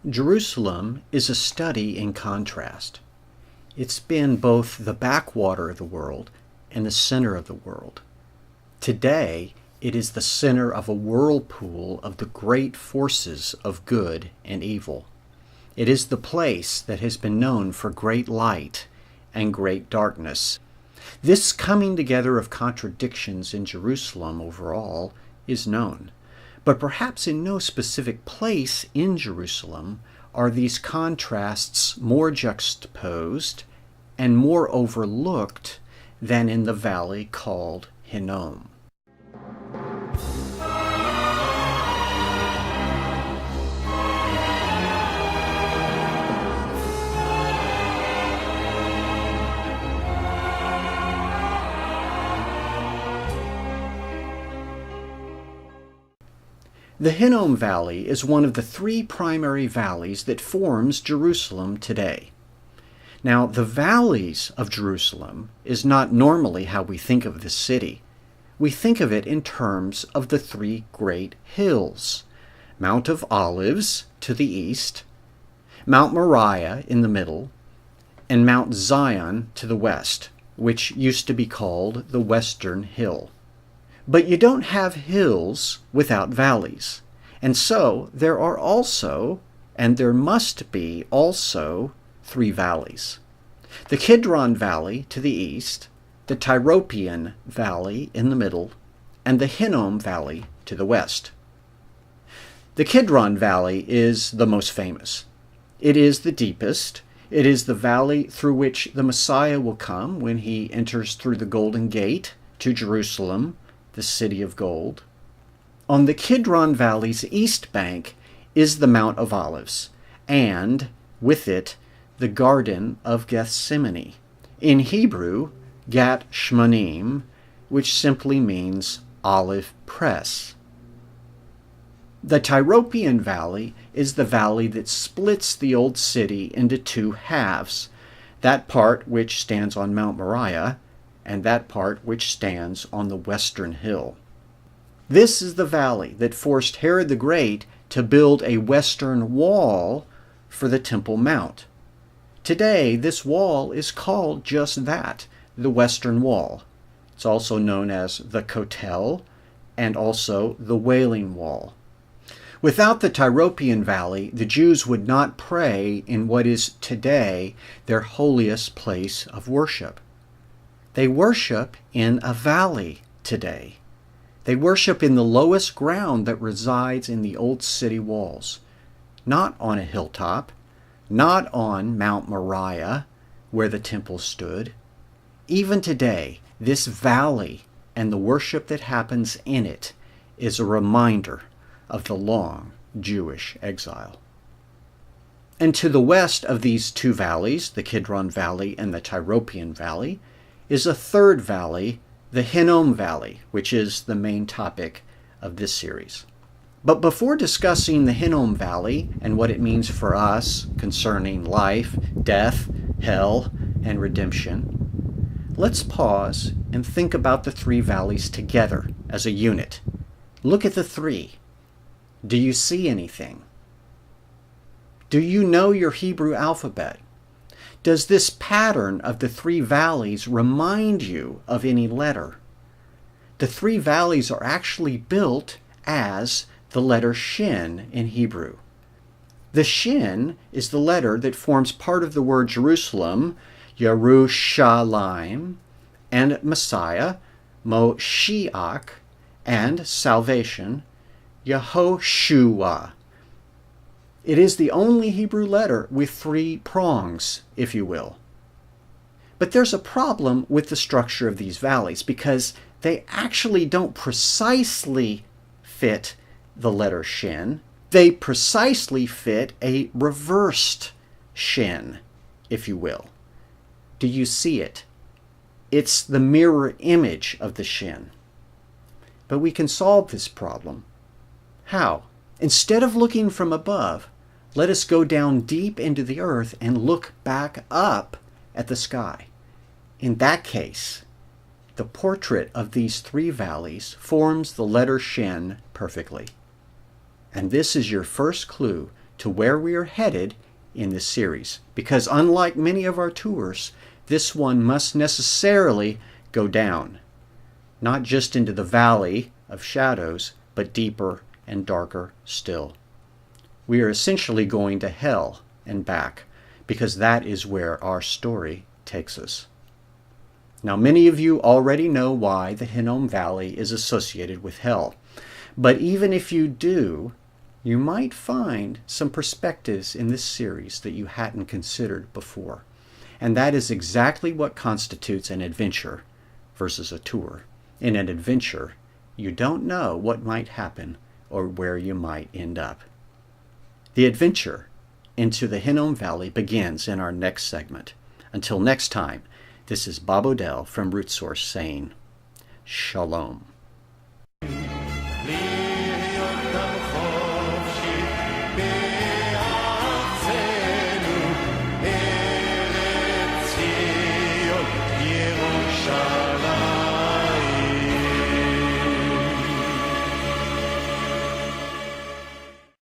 Jerusalem is a study in contrast. It's been both the backwater of the world and the center of the world. Today, it is the center of a whirlpool of the great forces of good and evil. It is the place that has been known for great light and great darkness. This coming together of contradictions in Jerusalem overall is known. But perhaps in no specific place in Jerusalem are these contrasts more juxtaposed and more overlooked than in the valley called Hinnom. The Hinnom Valley is one of the three primary valleys that forms Jerusalem today. Now, the valleys of Jerusalem is not normally how we think of the city. We think of it in terms of the three great hills: Mount of Olives to the east, Mount Moriah in the middle, and Mount Zion to the west, which used to be called the Western Hill. But you don't have hills without valleys. And so there are also, and there must be also, three valleys. The Kidron Valley to the east, the Tyropoeon Valley in the middle, and the Hinnom Valley to the west. The Kidron Valley is the most famous. It is the deepest. It is the valley through which the Messiah will come when he enters through the Golden Gate to Jerusalem, the city of gold. On the Kidron Valley's east bank is the Mount of Olives, and with it the Garden of Gethsemane. In Hebrew, Gat Shmanim, which simply means olive press. The Tyropoeon Valley is the valley that splits the old city into two halves, that part which stands on Mount Moriah, and that part which stands on the western hill. This is the valley that forced Herod the Great to build a western wall for the Temple Mount. Today, this wall is called just that, the Western Wall. It's also known as the Kotel and also the Wailing Wall. Without the Tyropoeon Valley, the Jews would not pray in what is today their holiest place of worship. They worship in a valley today. They worship in the lowest ground that resides in the old city walls, not on a hilltop, not on Mount Moriah, where the temple stood. Even today, this valley and the worship that happens in it is a reminder of the long Jewish exile. And to the west of these two valleys, the Kidron Valley and the Tyropoeon Valley, is a third valley, the Hinnom Valley, which is the main topic of this series. But before discussing the Hinnom Valley and what it means for us concerning life, death, hell, and redemption, let's pause and think about the three valleys together as a unit. Look at the three. Do you see anything? Do you know your Hebrew alphabet? Does this pattern of the three valleys remind you of any letter? The three valleys are actually built as the letter Shin in Hebrew. The Shin is the letter that forms part of the word Jerusalem, Yerushalayim, and Messiah, Moshiach, and salvation, Yehoshua. It is the only Hebrew letter with three prongs, if you will. But there's a problem with the structure of these valleys because they actually don't precisely fit the letter Shin. They precisely fit a reversed Shin, if you will. Do you see it? It's the mirror image of the Shin. But we can solve this problem. How? Instead of looking from above, let us go down deep into the earth and look back up at the sky. In that case, the portrait of these three valleys forms the letter Shin perfectly. And this is your first clue to where we are headed in this series. Because unlike many of our tours, this one must necessarily go down, not just into the valley of shadows, but deeper and darker still. We are essentially going to hell and back, because that is where our story takes us. Now, many of you already know why the Hinnom Valley is associated with hell. But even if you do, you might find some perspectives in this series that you hadn't considered before. And that is exactly what constitutes an adventure versus a tour. In an adventure, you don't know what might happen or where you might end up. The adventure into the Hinnom Valley begins in our next segment. Until next time, this is Bob Odell from Root Source saying, Shalom.